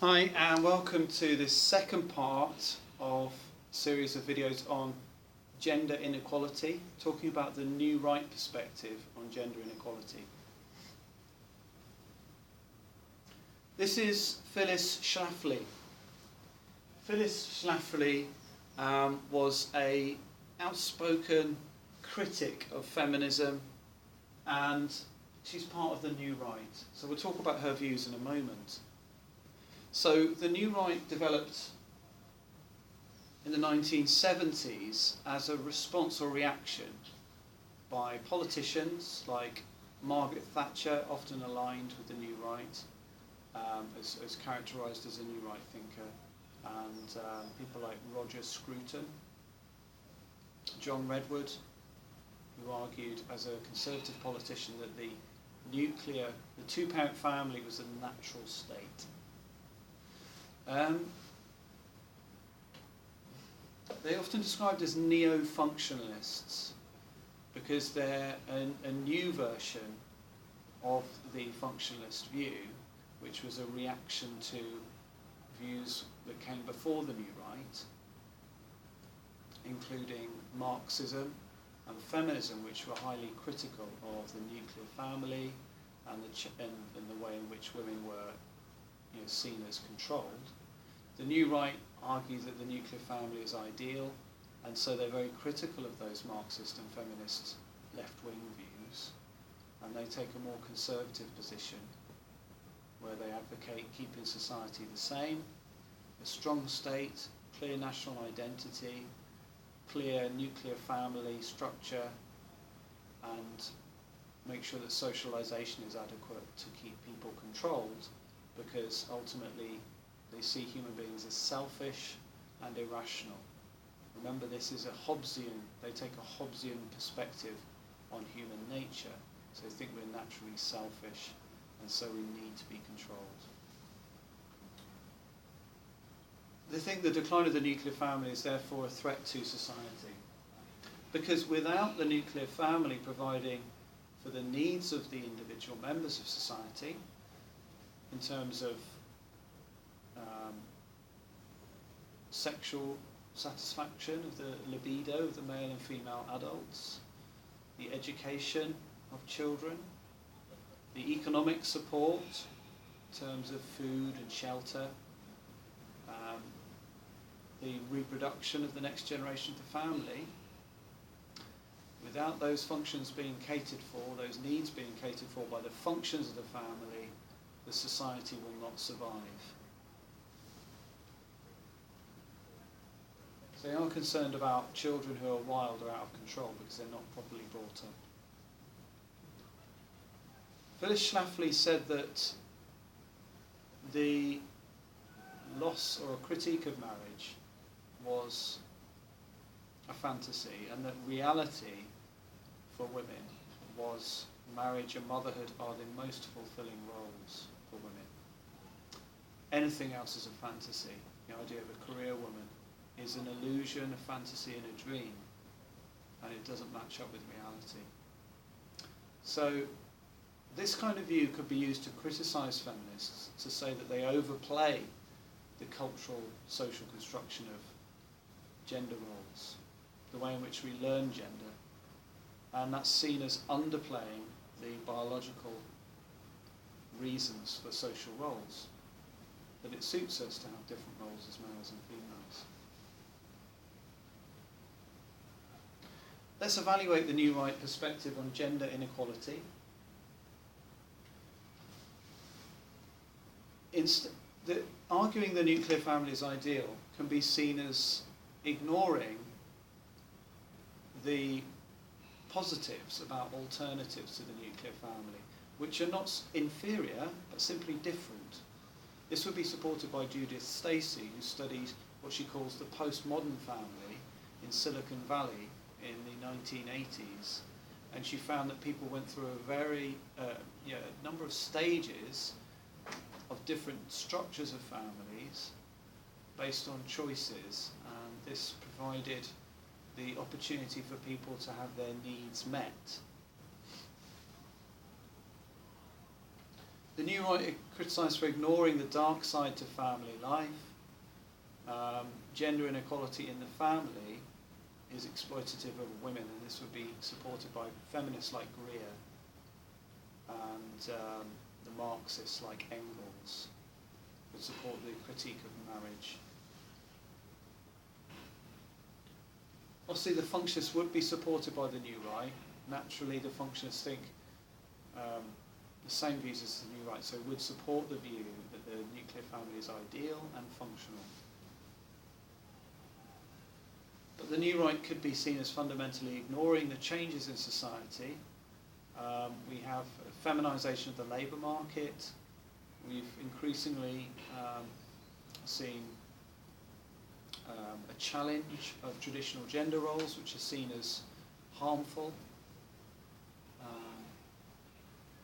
Hi and welcome to this second part of a series of videos on gender inequality, talking about the new right perspective on gender inequality. This is Phyllis Schlafly. Phyllis Schlafly was an outspoken critic of feminism, and she's part of the new right. So we'll talk about her views in a moment. So the new right developed in the 1970s as a response or reaction by politicians like Margaret Thatcher, often aligned with the new right, as characterised as a new right thinker, and people like Roger Scruton, John Redwood, who argued as a conservative politician that the two-parent family was a natural state. They're often described as neo-functionalists because they're a new version of the functionalist view, which was a reaction to views that came before the new right, including Marxism and feminism, which were highly critical of the nuclear family and the way in which women were seen as controlled. The new right argues that the nuclear family is ideal, and so they're very critical of those Marxist and feminist left-wing views, and they take a more conservative position where they advocate keeping society the same, a strong state, clear national identity, clear nuclear family structure, and make sure that socialisation is adequate to keep people controlled, because ultimately they see human beings as selfish and irrational. Remember, this is they take a Hobbesian perspective on human nature, so they think we're naturally selfish and so we need to be controlled. They think the decline of the nuclear family is therefore a threat to society, because without the nuclear family providing for the needs of the individual members of society, in terms of sexual satisfaction of the libido of the male and female adults, the education of children, the economic support in terms of food and shelter, the reproduction of the next generation of the family. Without those functions being catered for, those needs being catered for by the functions of the family, the society will not survive. They are concerned about children who are wild or out of control because they're not properly brought up. Phyllis Schlafly said that the loss or a critique of marriage was a fantasy, and that reality for women was marriage and motherhood are the most fulfilling roles for women. Anything else is a fantasy. The idea of a career woman is an illusion, a fantasy and a dream, and it doesn't match up with reality. So this kind of view could be used to criticise feminists, to say that they overplay the cultural, social construction of gender roles, the way in which we learn gender, and that's seen as underplaying the biological reasons for social roles, that it suits us to have different roles as males and females. Let's evaluate the new right perspective on gender inequality. Arguing the nuclear family is ideal can be seen as ignoring the positives about alternatives to the nuclear family, which are not inferior, but simply different. This would be supported by Judith Stacey, who studied what she calls the postmodern family in Silicon Valley in the 1980s, and she found that people went through a very number of stages of different structures of families based on choices, and this provided the opportunity for people to have their needs met. The new right are criticised for ignoring the dark side to family life. Gender inequality in the family is exploitative of women, and this would be supported by feminists like Greer and the Marxists like Engels, would support the critique of marriage. Obviously the functionists would be supported by the new right. Naturally the functionists think the same views as the new right, so would support the view that the nuclear family is ideal and functional. But the new right could be seen as fundamentally ignoring the changes in society. We have a feminization of the labour market. We've increasingly seen a challenge of traditional gender roles, which are seen as harmful.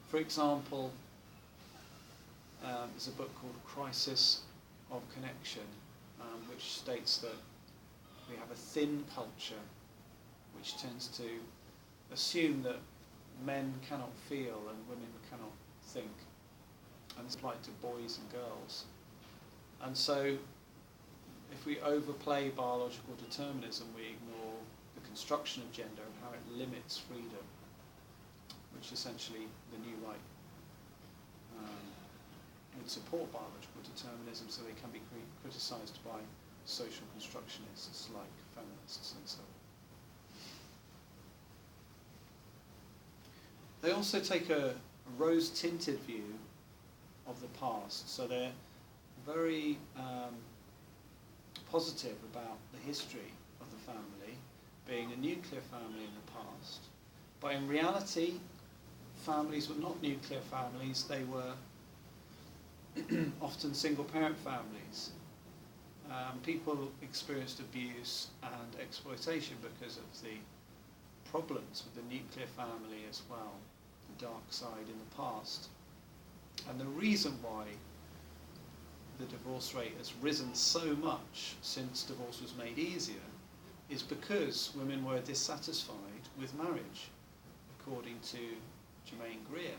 For example, there's a book called Crisis of Connection, which states that we have a thin culture which tends to assume that men cannot feel and women cannot think, and it's applied to boys and girls. And so if we overplay biological determinism, we ignore the construction of gender and how it limits freedom, which essentially the new right would support biological determinism, so they can be criticised by social constructionists like feminists and so on. They also take a rose-tinted view of the past, so they're very positive about the history of the family being a nuclear family in the past, but in reality families were not nuclear families, they were often single-parent families. People experienced abuse and exploitation because of the problems with the nuclear family as well, the dark side in the past. And the reason why the divorce rate has risen so much since divorce was made easier is because women were dissatisfied with marriage, according to Germaine Greer.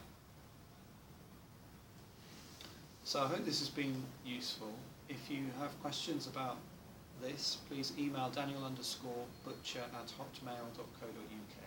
So I hope this has been useful. If you have questions about this, please email Daniel_Butcher@hotmail.co.uk.